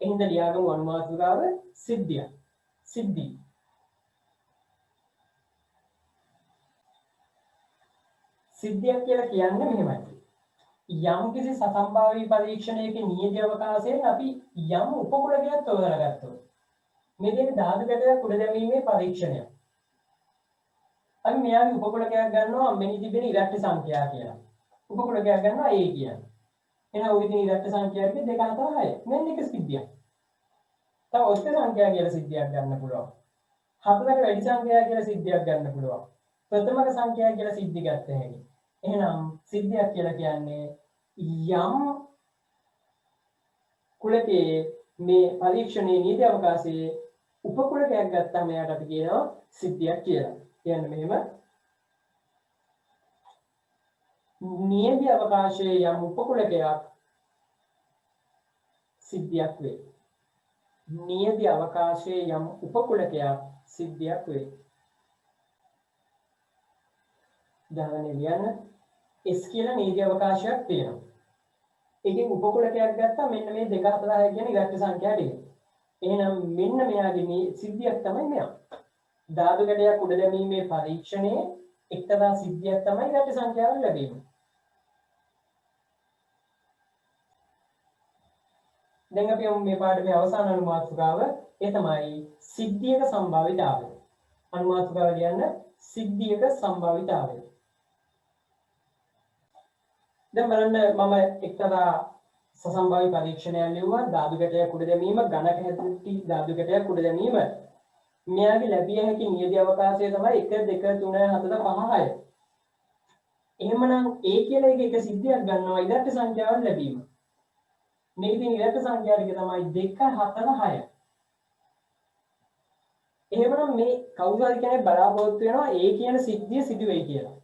එහෙනම් ලියාගමු අනුමාතුකාව සිද්ධිය. සිද්ධි. සිද්ධියක් කියලා කියන්නේ මෙහෙමයි. යම් කිසි සසම්භාවී පරීක්ෂණයක නියති අවකාශයෙන් අපි යම් උපකුලකයක් තෝරාගත්තොත් මේ දෙන්නේ ධාතු ගැටයක් උඩ දැමීමේ පරීක්ෂණයක්. අපි මෙයාගේ උපකුලකයක් ගන්නවා මෙහි තිබෙන ඉලක්ක සංඛ්‍යා කියලා. උපකුලකයක් ගන්නවා A කියලා. එහෙනම් ඔය ඉතින් ඉලක්ක සංඛ්‍යා ටික 2 4 6. මෙන්න එක සිද්ධියක්. තව ඔස්සේ සංඛ්‍යා කියලා සිද්ධියක් ගන්න පුළුවන්. 4කට වැඩි සංඛ්‍යා කියලා සිද්ධියක් ගන්න පුළුවන්. ප්‍රථමක සංඛ්‍යා කියලා සිද්ධි ගත්ත හැකි. එහෙනම් සිද්ධියක් කියලා කියන්නේ යම් කුලකයේ මේ පරීක්ෂණයේ නීති අවකාශයේ උපකුලකයක් ගත්තාම එයාට අපි කියනවා සිද්ධියක් කියලා. කියන්නේ මෙහෙම නීති අවකාශයේ යම් උපකුලකයක් සිද්ධියක් වේ. නීති අවකාශයේ යම් උපකුලකයක් සිද්ධියක් වේ. උදාහරණයක් ලියන්න. S කියලා නීති අවකාශයක් තියෙනවා. ඒකෙන් උපකුලකයක් ගත්තා මෙන්න මේ 2 4 6 කියන ඉලක්ක සංඛ්‍යා ටික. එහෙනම් මෙන්න මෙයාගේ මේ සිද්ධියක් තමයි මෙයා. ධාතු ගැටයක් උඩ දැමීමේ පරීක්ෂණයේ එක්තරා සිද්ධියක් තමයි ඉලක්ක සංඛ්‍යාව ලැබීම. දැන් අපි මේ පාඩමේ අවසාන අනුමාතෘකාව ඒ තමයි සිද්ධියක සම්භාවිතාවය. අනුමාතෘකාව කියන්නේ සිද්ධියක සම්භාවිතාවය. දැන් බලන්න මම එක්තරා සසම්භාවි පරීක්ෂණයක් ලියුවා ධාතු ගැටයක් උඩ දැමීම ඝනක හැදිච්ච ධාතු ගැටයක් උඩ දැමීම මෙයාගේ ලැබිය හැකි නියති අවකාශය තමයි 1 2 3 4 5 6. එහෙමනම් A කියලා එක සිද්ධියක් ගන්නවා ඉලක්ක සංඛ්‍යාවක් ලැබීම. මේකේ තියෙන ඉලක්ක සංඛ්‍යා ටික තමයි 2 4 6. එහෙමනම් මේ කවුරු හරි කෙනෙක් බලාපොරොත්තු වෙනවා A කියන සිද්ධිය සිදු වෙයි කියලා.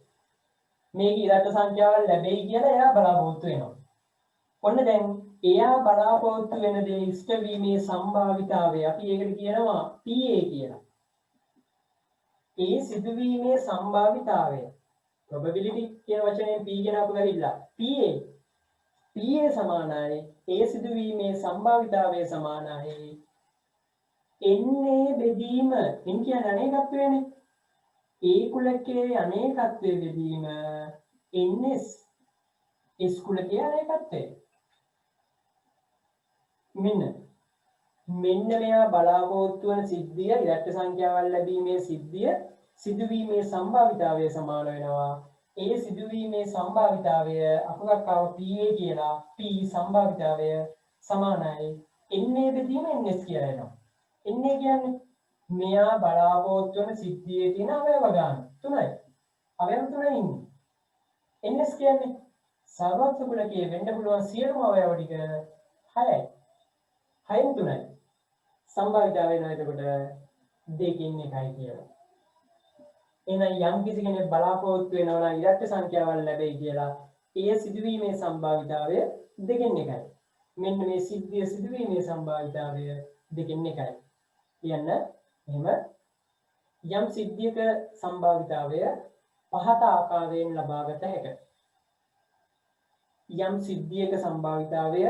මේක ඉලක්ක සංඛ්‍යාවක් ලැබෙයි කියලා එයා බලාපොරොත්තු වෙනවා. ඔන්න දැන් එයා බලාපොරොත්තු වෙන දේ ඉෂ්ට වීමේ සම්භාවිතාවය අපි ඒකට කියනවා PA කියලා. ඒ සිදුවීමේ සම්භාවිතාවය probability කියන වචනයෙන් P කියන අපු ගරිලා PA සමානයි ඒ සිදුවීමේ සම්භාවිතාවය සමානයි එන්නේ බෙදීම ඉන් කියන්නේ අනේකත්වයනේ ඒ කුලකයේ අනේකත්වයේ බෙදීම ns s කුලකයේ අනේකත්වය මෙන්න මෙයා බලාපොරොත්තු වන සිද්ධිය ඉලක්ක සංඛ්‍යාවල් ලැබීමේ සිද්ධිය සිදුවීමේ සම්භාවිතාවය සමාන වෙනවා ඒ සිදුවීමේ සම්භාවිතාවය අපකට ආව PA කියලා P සම්භාවිතාවය සමානයි න්නේ බෙදීම ns කියලා එනවා න්නේ කියන්නේ මෙයා බලාපොරොත්තු වන සිද්ධියේ තියෙන අවයව ගන්න 3යි අවයව 3යි ඉන්නේ ns කියන්නේ සර්වත්ව කුලකයේ වෙන්න පුළුවන් සියලුම අවයව ටික 6යි 6න් 3යි සම්භාවිතාවය වෙනවා එතකොට 2කින් 1යි කියලා. එහෙනම් යම් කිසි කෙනෙක් බලාපොරොත්තු වෙනවා නම් ඉලක්ක සංඛ්‍යාවක් ලැබෙයි කියලා ඒ සිදුවීමේ සම්භාවිතාවය 2කින් 1යි. මෙන්න මේ සිද්ධිය සිදුවීමේ සම්භාවිතාවය 2කින් 1යි. කියන්න එහෙම යම් සිද්ධියක සම්භාවිතාවය පහත ආකාරයෙන් ලබාගත හැකියි. යම් සිද්ධියක සම්භාවිතාවය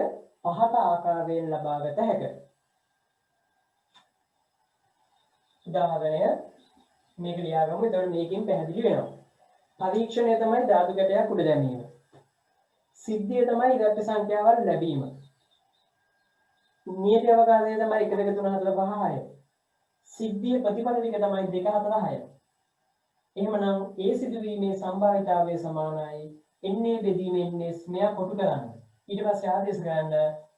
පහත ආකාරයෙන් ලබාගත හැකියි. උදාහරණය මේක ලියාගමු. එතකොට මේකෙන් පැහැදිලි වෙනවා. පරීක්ෂණය තමයි ධාතු ගැටයක් උඩ දැමීම. සිද්ධිය තමයි ඉලක්ක සංඛ්‍යාවල් ලැබීම. නියත අවකාශය තමයි 1 2 3 4 5 6. සිද්ධිය ප්‍රතිඵල ටික තමයි 2 4 6. එහෙමනම් ඒ සිදුවීමේ සම්භාවිතාවය සමානයි එන්නේ බෙදීමෙන් ns මෙයා කොටු කරන්න. ඊට පස්සේ ආදේශ ගන්න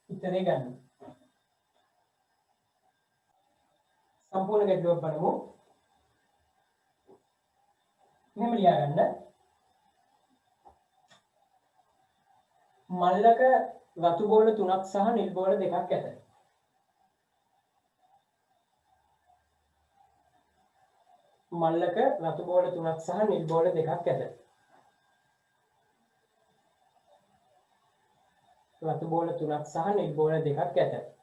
උත්තරේ ගන්න. සම්පූර්ණ ගැටලුවක් බලමු. මෙහෙම ලියාගන්න. මල්ලක රතු බෝල 3ක් සහ නිල් බෝල 2ක් ඇත. මල්ලක රතු බෝල 3ක් සහ නිල් බෝල 2ක් ඇත. රතු බෝල 3ක් සහ නිල් බෝල 2ක් ඇත.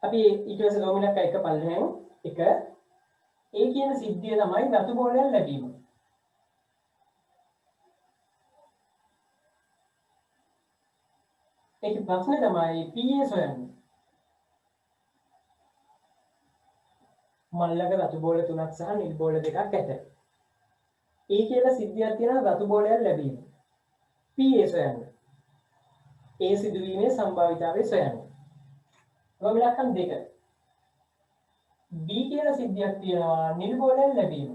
අපි ඊට පස්සේ රෝමිලක් එක පල්ලෙන් එක ඒ කියන සිද්ධිය තමයි රතු බෝලයන් ලැබීම. ඒක ප්‍රශ්නේ තමයි PA සොයන්නේ. මල්ලක රතු බෝල 3ක් සහ නිල් බෝල 2ක් ඇත. ඒ කියලා සිද්ධියක් තියෙනවා රතු බෝලයන් ලැබීම. PA සොයන්න. ඒ සිදුවීමේ සම්භාවිතාවය සොයන්න. රෝමිලක්කන් 2. B කියලා සිද්ධියක් තියෙනවා නිල් බෝලයන් ලැබීම.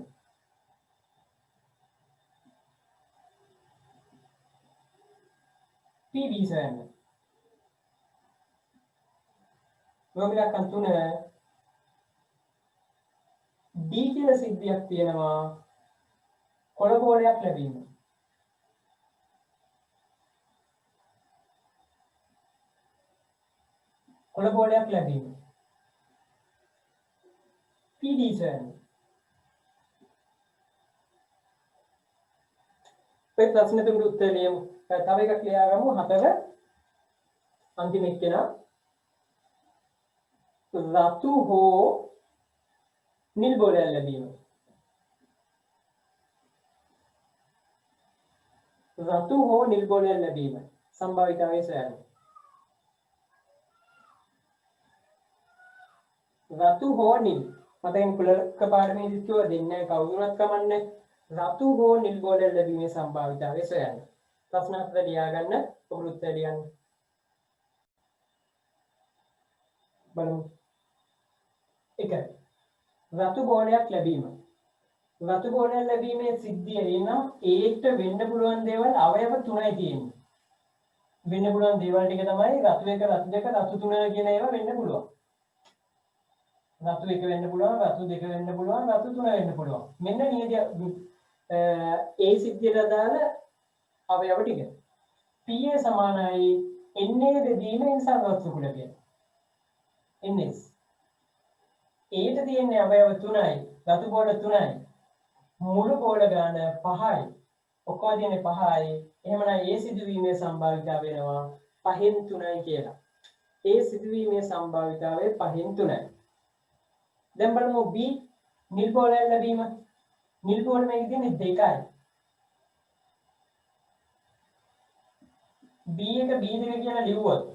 PB සොයන්න. රෝමිලක්කන් 3. D කියලා සිද්ධියක් තියෙනවා කොළ බෝලයක් ලැබීම. කොළ බෝලයක් ලැබීම. PD සොයන්නේ. මේ ප්‍රශ්න තුනට උත්තර ලියමු. තව එකක් ලියාගමු 4 අන්තිම එක්කෙනා රතු හෝ නිල් බෝලයක් ලැබීම. රතු හෝ නිල් බෝලයක් ලැබීම සම්භාවිතාවය සොයන්නේ. රතු හෝ නිල් මතෙන් කුලක පාඩමේදී කිව්වා දෙන්නේ කවුරුවත් කමන්නේ. රතු හෝ නිල් බෝලයක් ලැබීමේ සම්භාවිතාවය සොයන්නේ. ප්‍රශ්න 4 ලියාගන්න ඔබ උත්තර ලියන්න. බලමු. 1. රතු බෝලයක් ලැබීම. රතු බෝලයක් ලැබීමේ සිද්ධිය එනම් ඒකට වෙන්න පුළුවන් දේවල් අවයව 3යි තියෙන්නේ. වෙන්න පුළුවන් දේවල් ටික තමයි රතු 1, රතු 2, රතු 3 කියන ඒවා වෙන්න පුළුවන්. රතු 1 වෙන්න පුළුවන්, රතු 2 වෙන්න පුළුවන්, රතු 3 වෙන්න පුළුවන්. මෙන්න නියද ඒ සිද්ධියට අදාළ අවයව ටික. PA සමානයි NA බෙදීම නිසා රතු කුලකය. NS. ඒට තියෙන අවයව 3යි, රතු බෝල 3යි. මුළු බෝල ගාන 5යි. ඔක්කොම තියෙන්නේ 5යි. එහෙමනම් ඒ සිදුවීමේ සම්භාවිතාවය වෙනවා 5න් 3යි කියලා. ඒ සිදුවීමේ සම්භාවිතාවය 5න් 3යි. දැන් බලමු B නිල් බෝලයක් ලැබීම. නිල් බෝල මේකේ තියෙන්නේ 2යි. B1 B2 කියලා ලිව්වොත්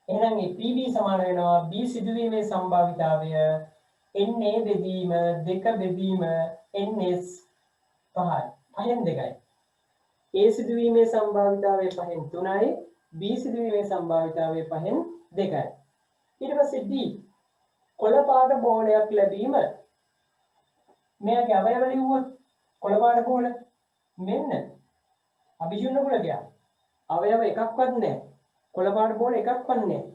එහෙනම් මේ PB සමාන වෙනවා B සිදුවීමේ සම්භාවිතාවය NA බෙදීම 2 බෙදීම NS 5යි. 5න් 2යි. A සිදුවීමේ සම්භාවිතාවය 5න් 3යි. B සිදුවීමේ සම්භාවිතාවය 5න් 2යි. ඊට පස්සේ D කොළ පාට බෝලයක් ලැබීම. මෙයාගේ අවයව ලිව්වොත් කොළ පාට බෝල මෙන්න අභිජුන්න කුලකය. අවයව එකක්වත් නැහැ. කොළ පාට බෝල එකක්වත් නැහැ.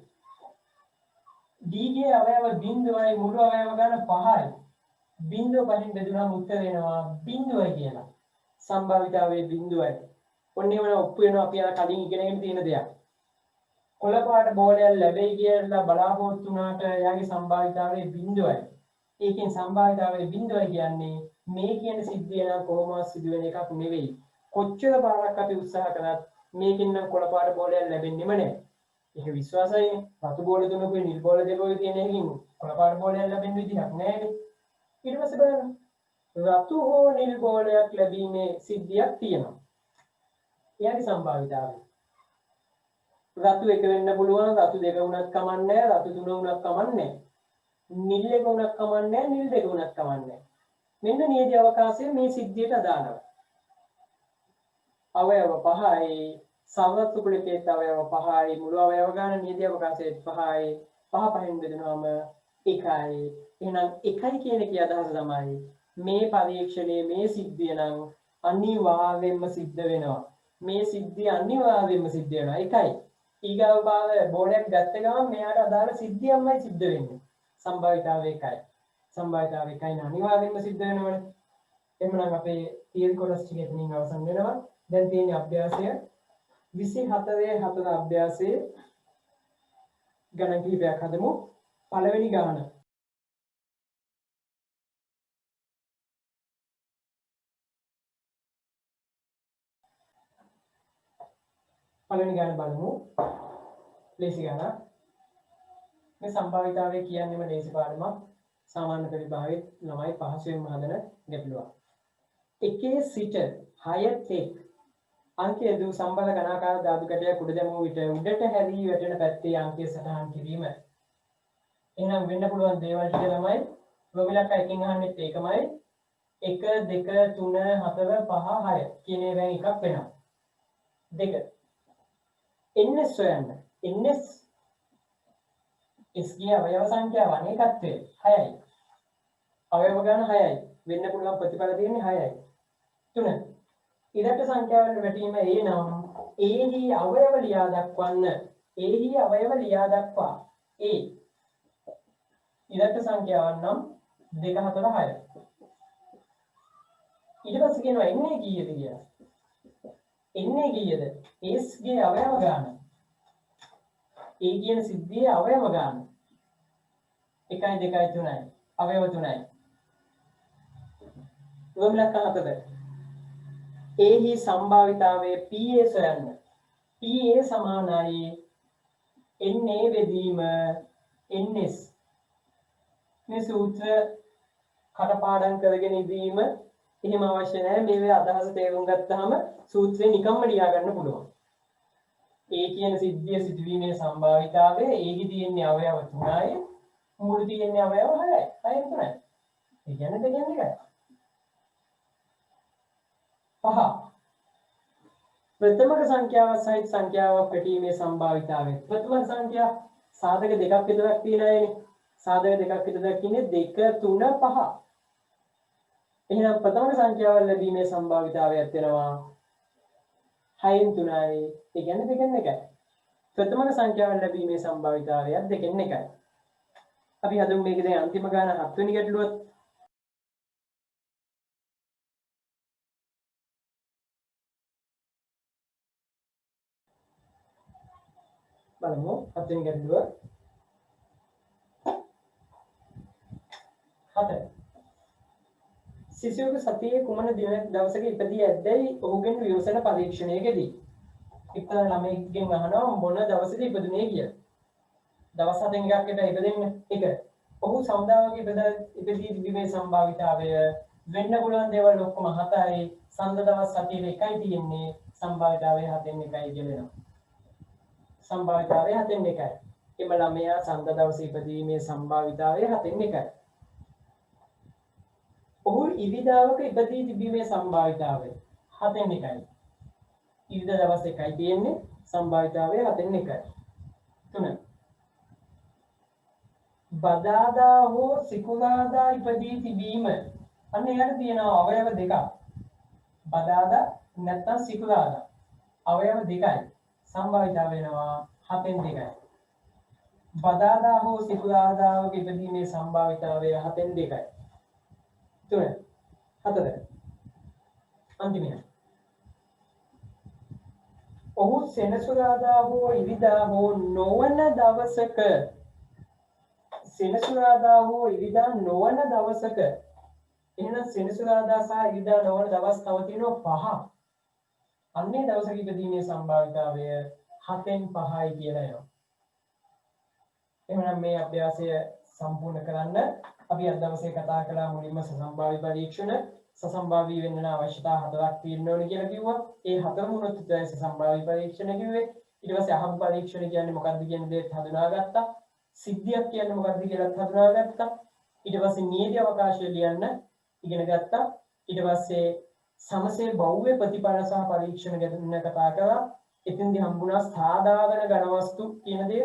D ගේ අවයව බිඳුවයි මුළු අවයව ගන්න 5යි. බිඳුව පහින් බෙදුනම උත්තර වෙනවා බිඳුවයි කියලා. සම්භාවිතාවයේ බිඳුවයි. ඔන්න එවන ඔප්පු වෙනවා අපි අර කලින් ඉගෙනගෙන තියෙන දෙයක්. කොළ පාට බෝලයක් ලැබෙයි කියලා බලාපොරොත්තු වුණාට එයාගේ සම්භාවිතාවයේ බිඳුවයි. ඒකෙන් සම්භාවිතාවයේ බිඳුවයි කියන්නේ මේ කියන සිද්ධිය නම් කොහොමවත් සිදු වෙන එකක් නෙවෙයි. කොච්චර පාරක් අපි උත්සාහ කරත් මේකෙන් නම් කොළ පාට බෝලයක් ලැබෙන්නේම නැහැ. ඒක විශ්වාසයි. රතු බෝල දුන්නකෝ නිල් බෝල දෙකෝයි තියෙන එකකින් කොළ පාට බෝලයක් ලැබෙන්න විදිහක් නැහැ. ඊට පස්සේ බලන්න රතු හෝ නිල් බෝලයක් ලැබීමේ සිද්ධියක් තියෙනවා. එයාගේ සම්භාවිතාවය රතු 1 වෙන්න පුළුවන්, රතු 2 වුණත් කමන්නේ, රතු 3 වුණත් කමන්නේ. නිල් 1 වුණත් කමන්නේ, නිල් 2 වුණත් කමන්නේ. මෙන්න නියති අවකාශයේ මේ සිද්ධියට අදාළව. අවයව 5යි, සවතු කුලකයේ අවයව 5යි, මුළු අවයව ගන්න නියති අවකාශයේ 5යි. 5 පහෙන් බෙදුනම 1යි. එහෙනම් 1යි කියන එකේ අදහස තමයි මේ පරීක්ෂණයේ මේ සිද්ධිය නම් අනිවාර්යයෙන්ම සිද්ධ වෙනවා. මේ සිද්ධිය අනිවාර්යයෙන්ම සිද්ධ වෙනවා. 1යි. ඊගාව බෝලයක් ගත්ත ගමන් මෙයාට අදාළ සිද්ධියක්මයි සිද්ධ වෙන්නේ. සම්භාවිතාවය 1යි. සම්භාවිතාවය 1යි අනිවාර්යයෙන්ම සිද්ධ වෙනවනේ. එහෙනම් අපේ තියරි කොටස් ටික එතනින් අවසන් වෙනවා. දැන් තියෙන අභ්‍යාසය 24 අභ්‍යාසයේ ගණන් කිහිපයක් හදමු. පළවෙනි ගාන බලමු. ලේසි ගාන. මේ සම්භාවිතාවය කියන්නේම ලේසි පාඩමක්. සාමාන්‍ය පෙළ විභාගයේ ළමයි පහසුවෙන්ම හදන ගැටලුවක්. එකේ සිට 6 තෙක් අංකය දූ සම්බල ගණාකාර ධාතු කැටයක් උඩ දැමූ විට උඩට හැරී වැටෙන පැත්තේ අංකය සටහන් කිරීම. එහෙනම් වෙන්න පුළුවන් දේවල් ටික ළමයි ප්‍රොබිලක් එකකින් අහන්නෙත් ඒකමයි. 1 2 3 4 5 6 කියන ඒවායින් එකක් වෙනවා. 2 NS හොයන්න. NS S කිය අවයව සංඛ්‍යාව අනේකත්වය 6යි. අවයව ගන්න 6යි. වෙන්න පුළුවන් ප්‍රතිඵල තියෙන්නේ 6යි. 3 ඉරට සංඛ්‍යාවල වැටීම A නම් Aහි අවයව ලියා දක්වන්න. Aහි අවයව ලියා දක්වා. A ඉරට සංඛ්‍යාවන් නම් 2 4 6. ඊට පස්සේ කියනවා එන්නේ කීයද කියලා. එන්නේ කීයද? S ගේ අවයව ගාන. A කියන සිද්ධියේ අවයව ගාන. 1 2 3යි. අවයව 3යි. උගමලක් හතද. A හි සම්භාවිතාවයේ PA සොයන්න. PA සමානයි NA බෙදීම NS. මේ සූත්‍ර කටපාඩම් කරගෙන ඉදීම එහෙම අවශ්‍ය නැහැ. මේ අදහස තේරුම් ගත්තාම සූත්‍රය නිකම්ම ලියා ගන්න පුළුවන්. A කියන සිද්ධිය සිදුවීමේ සම්භාවිතාවය A ගේ තියෙන අවයව 3යි මුළු තියෙන අවයව 6යි. 6න් 3යි. ඒ කියන්නේ දෙකෙන් එකයි. පහ. ප්‍රථමක සංඛ්‍යාව සහිත සංඛ්‍යාවක් පැටීමේ සම්භාවිතාවය. ප්‍රථමක සංඛ්‍යා සාධක දෙකක් විතරක් තියෙනයිනේ. සාධක දෙකක් විතරක් ඉන්නේ 2 3 5. එහෙනම් ප්‍රථමක සංඛ්‍යාවල් ලැබීමේ සම්භාවිතාවයක් වෙනවා 6න් 3යි. ඒ කියන්නේ දෙකෙන් එකයි. ප්‍රථමක සංඛ්‍යාවල් ලැබීමේ සම්භාවිතාවයත් දෙකෙන් එකයි. අපි හදමු මේකේ දැන් අන්තිම ගාන 7 වෙනි ගැටලුවත්. බලමු 7 වෙනි ගැටලුව. 7. සිසුවෙකු සතියේ කුමන දවසක ඉපදී ඇද්දැයි ඔහුගෙන් විමසන පරීක්ෂණයකදී එක්තරා ළමයෙක්ගෙන් අහනවා මොන දවසේද ඉපදුනේ කියලා. දවස් 7න් එකක් ඉපදෙන්න එක. ඔහු සමුදාවක ඉපදී තිබීමේ සම්භාවිතාවය වෙන්න පුළුවන් දේවල් ඔක්කොම 7යි. සඳ දවස් 7 එකයි තියෙන්නේ. සම්භාවිතාවය 7න් එකයි කියනවා. සම්භාවිතාවය 7න් එකයි. එම ළමයා සඳ දවසේ ඉපදීමේ සම්භාවිතාවය 7න් එකයි. ඔහු ඉරිදාවක ඉපදී තිබීමේ සම්භාවිතාවය 7න් එකයි. ඉරිදා දවස් එකයි තියෙන්නේ. සම්භාවිතාවය 7න් එකයි. 3. බදාදා හෝ සිකුරාදා ඉපදී තිබීම. අන්න එයාට තියෙනවා අවයව දෙකක්. බදාදා නැත්නම් සිකුරාදා. අවයව දෙකයි. සම්භාවිතාව වෙනවා 7න් 2යි. බදාදා හෝ සිකුරාදාවක ඉපදීමේ සම්භාවිතාවය 7න් 2යි. 3. 4. අන්තිමයි. ඔහු සෙනසුරාදා හෝ ඉරිදා හෝ නොවන දවසක සෙනසුරාදා හෝ ඉරිදා නොවන දවසක එහෙනම් සෙනසුරාදා සහ ඉරිදා නොවන දවස් තව තියෙනවා 5. අන්නේ දවසක ඉපදීමේ සම්භාවිතාවය 7න් 5යි කියලා එනවා. එහෙනම් මේ අභ්‍යාසය සම්පූර්ණ කරන්න අපි අද දවසේ කතා කළා මුලින්ම සසම්භාවී පරීක්ෂණ සසම්භාවී වෙන්න අවශ්‍යතා 4ක් තියෙන්න ඕනේ කියලා කිව්වා. ඒ 4ම උනොත් විතරයි සසම්භාවී පරීක්ෂණ කිව්වේ. ඊට පස්සේ අහඹ පරීක්ෂණ කියන්නේ මොකක්ද කියන දේ හඳුනාගත්තා. සිද්ධියක් කියන්නේ මොකක්ද කියලාත් හඳුනාගත්තා. ඊට පස්සේ නියති අවකාශය ලියන්න ඉගෙන ගත්තා. ඊට පස්සේ සමසේ බහුවේ ප්‍රතිඵල සහ පරීක්ෂණ ගැන කතා කරා. එතෙන්දී හම්බුණා සාධාරණ ඝන වස්තු කියන දේ.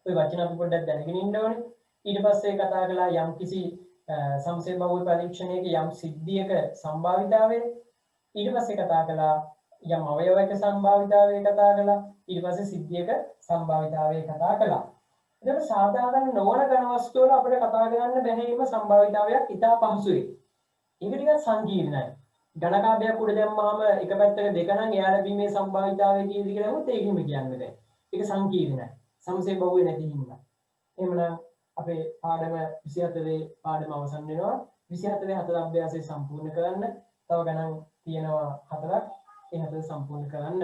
ඔය වචන අපි පොඩ්ඩක් දැනගෙන ඉන්න ඕනේ. ඊට පස්සේ කතා කළා යම් කිසි සමසේ බහුවේ පරීක්ෂණයක යම් සිද්ධියක සම්භාවිතාවය. ඊට පස්සේ කතා කළා යම් අවයවයක සම්භාවිතාවය කතා කළා. ඊට පස්සේ සිද්ධියක සම්භාවිතාවය කතා කළා. එතකොට සාධාරණ නොවන ඝන වස්තු වල අපිට කතා කරන්න බැහැීම සම්භාවිතාවයක් ඉතා පහසුයි. ඒක ටිකක් සංකීර්ණයි. ඝනකාභයක් උඩ දැම්මම එක පැත්තක දෙක නම් එයා ලැබීමේ සම්භාවිතාවය කීයද කියලා හොත් ඒකෙම කියන්නේ නැහැ. ඒක සංකීර්ණයි. සමසේ බහුවේ නැති හින්දා. එහෙමනම් අපේ පාඩම 24 පාඩම අවසන් වෙනවා. 24 හතර අභ්‍යාසය සම්පූර්ණ කරන්න. තව ගණන් තියෙනවා 4ක්. ඒ 4 සම්පූර්ණ කරන්න.